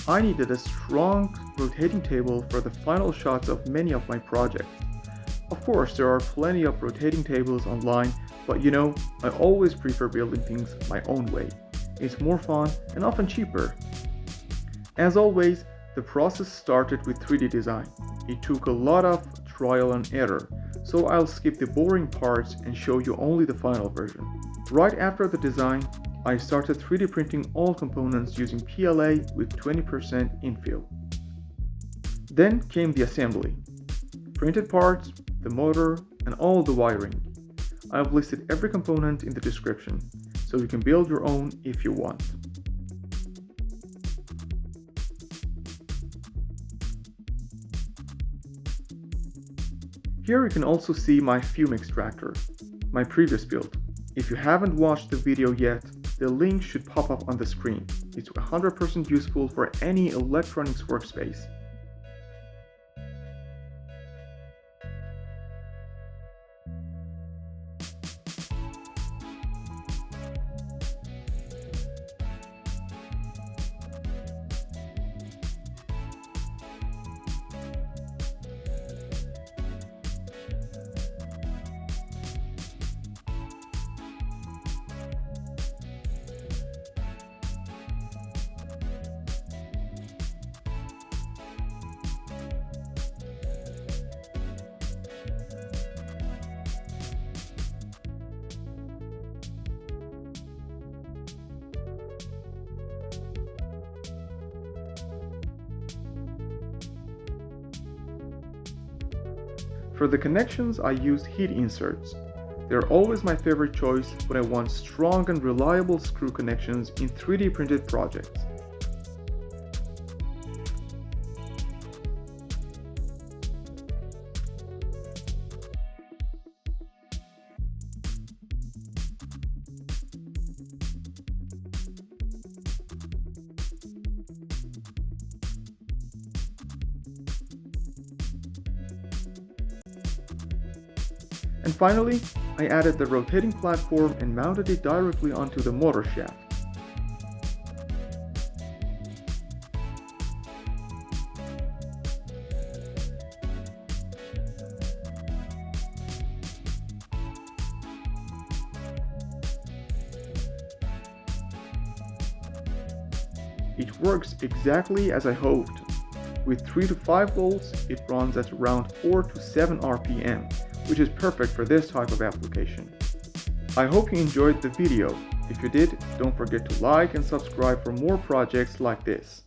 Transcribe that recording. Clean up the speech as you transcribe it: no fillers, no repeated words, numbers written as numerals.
I needed a strong rotating table for the final shots of many of my projects. Of course, there are plenty of rotating tables online, but I always prefer building things my own way. It's more fun and often cheaper. As always, the process started with 3D design. It took a lot of trial and error, so I'll skip the boring parts and show you only the final version. Right after the design, I started 3D printing all components using PLA with 20% infill. Then came the assembly. Printed parts, the motor, and all the wiring. I've listed every component in the description, so you can build your own if you want. Here you can also see my fume extractor, my previous build. If you haven't watched the video yet, the link should pop up on the screen. It's 100% useful for any electronics workspace. For the connections, I used heat inserts. They're always my favorite choice when I want strong and reliable screw connections in 3D printed projects. And finally, I added the rotating platform and mounted it directly onto the motor shaft. It works exactly as I hoped. With 3 to 5 volts, it runs at around 4 to 7 RPM. Which is perfect for this type of application. I hope you enjoyed the video. If you did, don't forget to like and subscribe for more projects like this.